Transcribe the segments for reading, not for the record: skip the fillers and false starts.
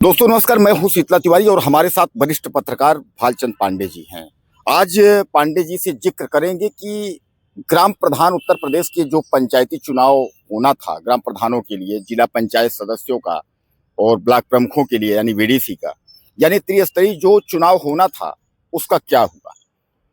दोस्तों नमस्कार, मैं हूं शीतला तिवारी और हमारे साथ वरिष्ठ पत्रकार भालचंद पांडे जी हैं। आज पांडे जी से जिक्र करेंगे कि ग्राम प्रधान उत्तर प्रदेश के जो पंचायती चुनाव होना था ग्राम प्रधानों के लिए, जिला पंचायत सदस्यों का और ब्लॉक प्रमुखों के लिए यानी वीडीसी का, यानी त्रिस्तरीय जो चुनाव होना था उसका क्या हुआ।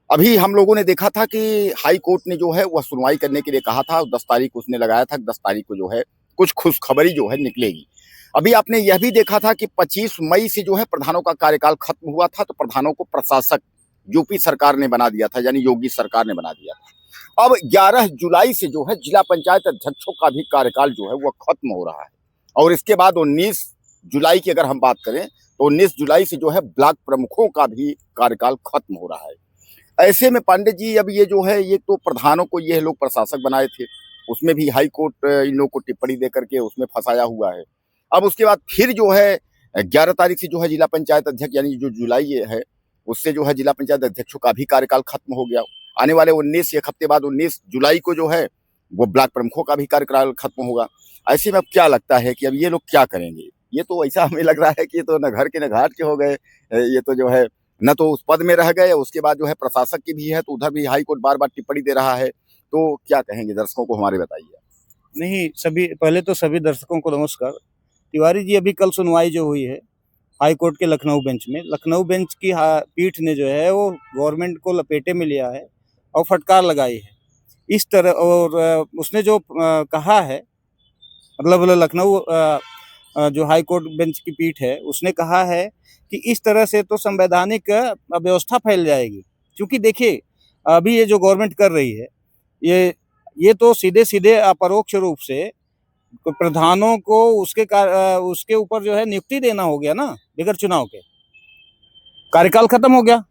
अभी हम लोगों ने देखा था कि हाई कोर्ट ने जो है वह सुनवाई करने के लिए कहा था। 10 तारीख उसने लगाया था, 10 तारीख को जो है कुछ खुशखबरी जो है निकलेगी। अभी आपने यह भी देखा था कि 25 मई से जो है प्रधानों का कार्यकाल खत्म हुआ था, तो प्रधानों को प्रशासक यूपी सरकार ने बना दिया था, यानी योगी सरकार ने बना दिया था। अब 11 जुलाई से जो है जिला पंचायत अध्यक्षों का भी कार्यकाल जो है वह खत्म हो रहा है और इसके बाद 19 जुलाई की अगर हम बात करें तो 19 जुलाई से जो है ब्लॉक प्रमुखों का भी कार्यकाल खत्म हो रहा है। ऐसे में पांडे जी अब ये जो है, ये तो प्रधानों को ये लोग प्रशासक बनाए थे, उसमें भी हाई कोर्ट इन लोग को टिप्पणी दे करके उसमें फंसाया हुआ है। अब उसके बाद फिर जो है 11 तारीख से जो है जिला पंचायत अध्यक्ष यानी जो जुलाई है उससे जो है जिला पंचायत अध्यक्षों का भी कार्यकाल खत्म हो गया। आने वाले एक हफ्ते बाद 19 जुलाई को जो है वो ब्लॉक प्रमुखों का भी कार्यकाल खत्म होगा। ऐसे में अब क्या लगता है कि अब ये लोग क्या करेंगे? ये तो ऐसा हमें लग रहा है कि ये तो न घर के न घाट के हो गए। ये तो जो है न तो उस पद में रह गए, उसके बाद जो है प्रशासक की भी है तो उधर भी हाई कोर्ट बार बार टिप्पणी दे रहा है। तो क्या कहेंगे दर्शकों को हमारे, बताइए। नहीं, पहले तो सभी दर्शकों को नमस्कार। तिवारी जी, अभी कल सुनवाई जो हुई है हाई कोर्ट के लखनऊ बेंच में, लखनऊ बेंच की पीठ ने जो है वो गवर्नमेंट को लपेटे में लिया है और फटकार लगाई है इस तरह। और उसने जो कहा है, मतलब लखनऊ जो हाई कोर्ट बेंच की पीठ है उसने कहा है कि इस तरह से तो संवैधानिक व्यवस्था फैल जाएगी। क्योंकि देखिए, अभी ये जो गवर्नमेंट कर रही है ये तो सीधे सीधे अपरोक्ष रूप से प्रधानों को उसके ऊपर जो है नियुक्ति देना हो गया ना, बगैर चुनाव के कार्यकाल खत्म हो गया।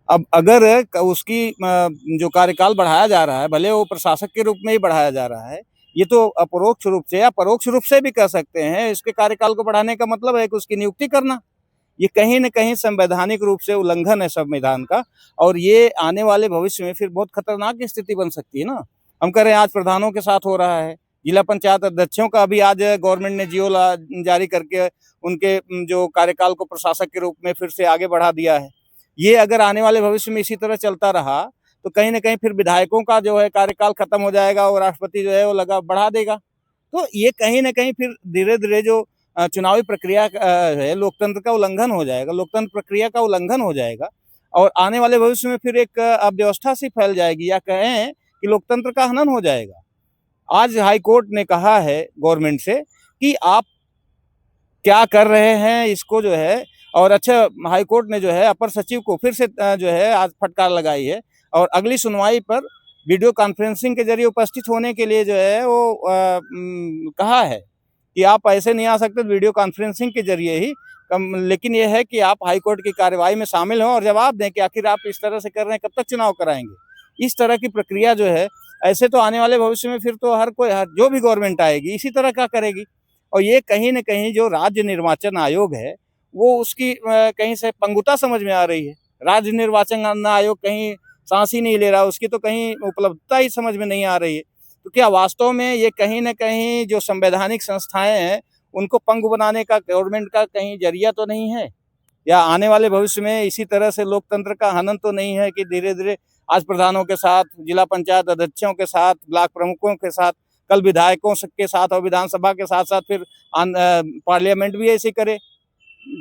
अब अगर उसकी जो कार्यकाल बढ़ाया जा रहा है, भले वो प्रशासक के रूप में ही बढ़ाया जा रहा है, ये तो अपरोक्ष रूप से या परोक्ष रूप से भी कह सकते हैं। इसके कार्यकाल को बढ़ाने का मतलब है कि उसकी नियुक्ति करना। ये कहीं न कहीं संवैधानिक रूप से उल्लंघन है संविधान का, और ये आने वाले भविष्य में फिर बहुत खतरनाक स्थिति बन सकती है ना। हम कह रहे हैं आज प्रधानों के साथ हो रहा है, जिला पंचायत अध्यक्षों का भी आज गवर्नमेंट ने जियो जारी करके उनके जो कार्यकाल को प्रशासक के रूप में फिर से आगे बढ़ा दिया है। ये अगर आने वाले भविष्य में इसी तरह चलता रहा तो कहीं न कहीं फिर विधायकों का जो है कार्यकाल खत्म हो जाएगा और राष्ट्रपति जो है वो बढ़ा देगा। तो ये कहीं न कहीं फिर धीरे-धीरे जो चुनावी प्रक्रिया है, लोकतंत्र का उल्लंघन हो जाएगा, लोकतंत्र प्रक्रिया का उल्लंघन हो जाएगा और आने वाले भविष्य में फिर एक अव्यवस्था सी फैल जाएगी, या कहें कि लोकतंत्र का हनन हो जाएगा। आज हाई कोर्ट ने कहा है गवर्नमेंट से कि आप क्या कर रहे हैं इसको जो है, और अच्छा, हाई कोर्ट ने जो है अपर सचिव को फिर से जो है आज फटकार लगाई है और अगली सुनवाई पर वीडियो कॉन्फ्रेंसिंग के जरिए उपस्थित होने के लिए जो है वो कहा है कि आप ऐसे नहीं आ सकते, वीडियो कॉन्फ्रेंसिंग के जरिए ही लेकिन यह है कि आप हाई कोर्ट की कार्रवाई में शामिल हों और जवाब दें कि आखिर आप इस तरह से कर रहे हैं, कब तक चुनाव कराएंगे। इस तरह की प्रक्रिया जो है, ऐसे तो आने वाले भविष्य में फिर तो जो भी गवर्नमेंट आएगी इसी तरह का करेगी। और ये कहीं न कहीं जो राज्य निर्वाचन आयोग है वो उसकी कहीं से पंगुता समझ में आ रही है। राज्य निर्वाचन आयोग कहीं सांस ही नहीं ले रहा, उसकी तो कहीं उपलब्धता ही समझ में नहीं आ रही है। तो क्या वास्तव में ये कहीं न कहीं जो संवैधानिक संस्थाएं हैं उनको पंगु बनाने का गवर्नमेंट का कहीं जरिया तो नहीं है? या आने वाले भविष्य में इसी तरह से लोकतंत्र का हनन तो नहीं है कि धीरे-धीरे आज प्रधानों के साथ, जिला पंचायत अध्यक्षों के साथ, ब्लॉक प्रमुखों के साथ, कल विधायकों के साथ और विधानसभा के साथ-साथ फिर पार्लियामेंट भी ऐसे करे,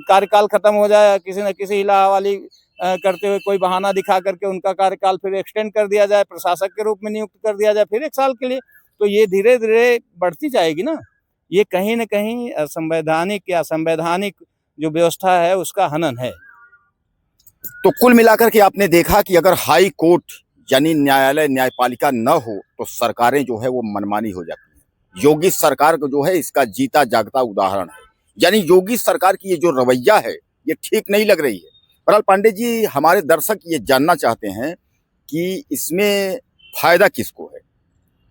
कार्यकाल खत्म हो जाए, किसी न किसी हिला-हवाली करते हुए कोई बहाना दिखा करके उनका कार्यकाल फिर एक्सटेंड कर दिया जाए, प्रशासक के रूप में नियुक्त कर दिया जाए फिर 1 साल के लिए। तो ये धीरे-धीरे बढ़ती जाएगी ना। ये कहीं न कहीं संवैधानिक या संवैधानिक जो व्यवस्था है उसका हनन है। तो कुल मिलाकर के आपने देखा कि अगर हाई कोर्ट यानी न्यायालय, न्यायपालिका न हो तो सरकारें जो है वो मनमानी हो जाती है। योगी सरकार को जो है इसका जीता जागता उदाहरण है। यानी योगी सरकार की ये जो रवैया है ये ठीक नहीं लग रही है। बहरहाल पांडे जी, हमारे दर्शक ये जानना चाहते हैं कि इसमें फायदा किसको है?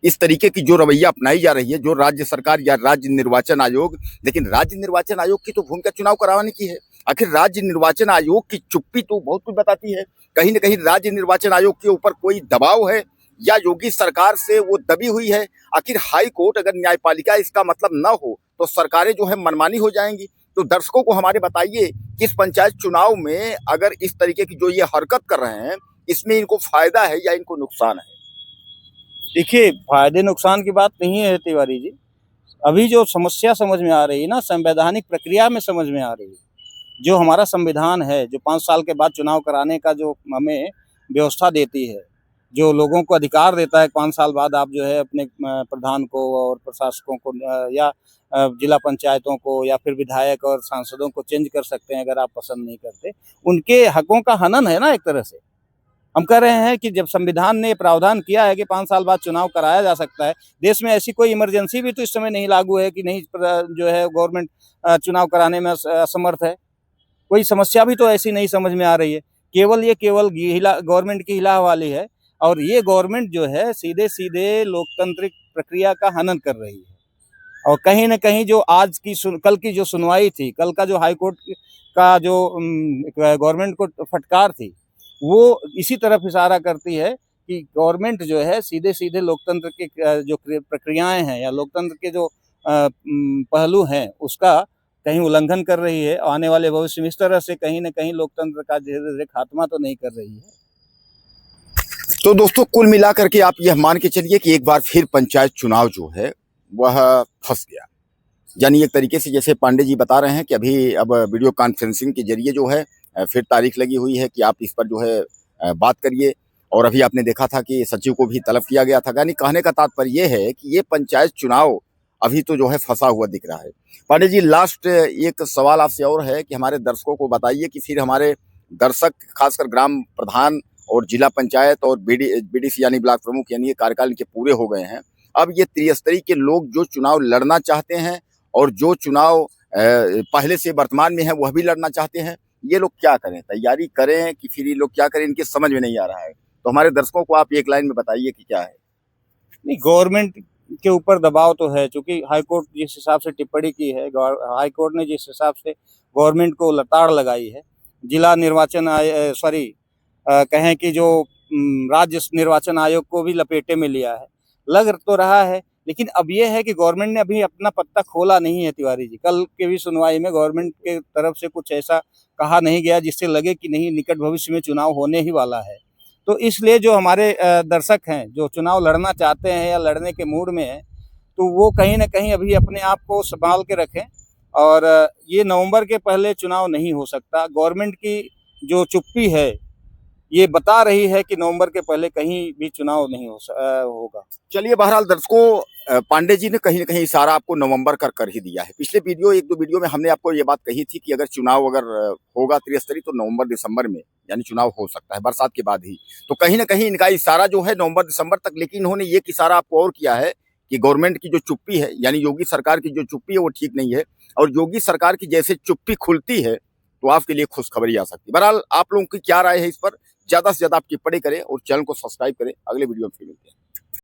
इस तरीके की जो रवैया अपनाई जा रही है, जो राज्य सरकार या राज्य निर्वाचन आयोग, लेकिन राज्य निर्वाचन आयोग की तो भूमिका चुनाव करवाने की है। आखिर राज्य निर्वाचन आयोग की चुप्पी तो बहुत कुछ बताती है। कहीं न कहीं राज्य निर्वाचन आयोग के ऊपर कोई दबाव है या योगी सरकार से वो दबी हुई है। आखिर हाई कोर्ट अगर न्यायपालिका इसका मतलब न हो तो सरकारें जो है मनमानी हो जाएंगी। तो दर्शकों को हमारे बताइए कि इस पंचायत चुनाव में अगर इस तरीके की जो ये हरकत कर रहे हैं, इसमें इनको फायदा है या इनको नुकसान है? देखिए, फायदे नुकसान की बात नहीं है तिवारी जी। अभी जो समस्या समझ में आ रही है ना, संवैधानिक प्रक्रिया में समझ में आ रही है। जो हमारा संविधान है, जो 5 साल के बाद चुनाव कराने का जो हमें व्यवस्था देती है, जो लोगों को अधिकार देता है 5 साल बाद आप जो है अपने प्रधान को और प्रशासकों को या जिला पंचायतों को या फिर विधायक और सांसदों को चेंज कर सकते हैं अगर आप पसंद नहीं करते। उनके हकों का हनन है ना एक तरह से। हम कह रहे हैं कि जब संविधान ने प्रावधान किया है कि 5 साल बाद चुनाव कराया जा सकता है, देश में ऐसी कोई इमरजेंसी भी तो इस समय नहीं लागू है कि नहीं जो है गवर्नमेंट चुनाव कराने में असमर्थ है। कोई समस्या भी तो ऐसी नहीं समझ में आ रही है। केवल हिला गवर्नमेंट की हिला-हवाली है और ये गवर्नमेंट जो है सीधे-सीधे लोकतांत्रिक प्रक्रिया का हनन कर रही है। और कहीं न कहीं जो कल की जो सुनवाई थी, कल का जो हाई कोर्ट का जो गवर्नमेंट को फटकार थी, वो इसी तरफ इशारा करती है कि गवर्नमेंट जो है सीधे-सीधे लोकतंत्र की जो प्रक्रियाएँ हैं या लोकतंत्र के जो पहलू हैं, उसका कहीं उल्लंघन कर रही है। आने वाले भविष्य में इस तरह से कहीं न कहीं लोकतंत्र का धीरे-धीरे खात्मा तो नहीं कर रही है। तो दोस्तों कुल मिलाकर के आप यह मान के चलिए कि एक बार फिर पंचायत चुनाव जो है वह फंस गया। यानी एक तरीके से जैसे पांडे जी बता रहे हैं कि अभी अब वीडियो कॉन्फ्रेंसिंग के जरिए जो है फिर तारीख लगी हुई है कि आप इस पर जो है बात करिए। और अभी आपने देखा था कि सचिव को भी तलब किया गया था। यानी कहने का तात्पर्य ये है कि ये पंचायत चुनाव अभी तो जो है फंसा हुआ दिख रहा है। पांडे जी लास्ट एक सवाल आपसे और है कि हमारे दर्शकों को बताइए कि फिर हमारे दर्शक खासकर ग्राम प्रधान और जिला पंचायत और बीडीसी यानी ब्लॉक प्रमुख यानी ये कार्यकाल इनके पूरे हो गए हैं। अब ये त्रिस्तरीय के लोग जो चुनाव लड़ना चाहते हैं और जो चुनाव पहले से वर्तमान में है वह भी लड़ना चाहते हैं, ये लोग क्या करें? तैयारी करें कि फिर ये लोग क्या करें, इनके समझ में नहीं आ रहा है। तो हमारे दर्शकों को आप एक लाइन में बताइए कि क्या है? नहीं, गवर्नमेंट के ऊपर दबाव तो है, चूँकि हाई कोर्ट जिस हिसाब से टिप्पणी की है, हाई कोर्ट ने जिस हिसाब से गवर्नमेंट को लताड़ लगाई है, जिला निर्वाचन कहें कि जो राज्य निर्वाचन आयोग को भी लपेटे में लिया है। लग तो रहा है, लेकिन अब ये है कि गवर्नमेंट ने अभी अपना पत्ता खोला नहीं है तिवारी जी। कल के भी सुनवाई में गवर्नमेंट के तरफ से कुछ ऐसा कहा नहीं गया जिससे लगे कि नहीं निकट भविष्य में चुनाव होने ही वाला है। तो इसलिए जो हमारे दर्शक हैं, जो चुनाव लड़ना चाहते हैं या लड़ने के मूड में हैं, तो वो कहीं न कहीं अभी अपने आप को सँभाल के रखें और ये नवंबर के पहले चुनाव नहीं हो सकता। गवर्नमेंट की जो चुप्पी है, ये बता रही है कि नवंबर के पहले कहीं भी चुनाव नहीं होगा। चलिए बहरहाल दर्शकों पांडे जी ने कहीं न कहीं इशारा आपको नवंबर कर ही दिया है। पिछले एक दो वीडियो में हमने आपको ये बात कही थी कि अगर चुनाव होगा त्रिस्तरीय तो नवंबर-दिसंबर में यानी चुनाव हो सकता है, बरसात के बाद ही। तो कहीं न कहीं इनका इशारा जो है नवंबर-दिसंबर तक, लेकिन इन्होंने ये इशारा आपको और किया है कि गवर्नमेंट की जो चुप्पी है यानी योगी सरकार की जो चुप्पी है वो ठीक नहीं है और योगी सरकार की जैसे चुप्पी खुलती है तो आपके लिए खुशखबरी आ सकती है। बहरहाल आप लोगों की क्या राय है इस पर? ज़्यादा से ज़्यादा आप टिप्पणी करें और चैनल को सब्सक्राइब करें। अगले वीडियो में फिर मिलते हैं।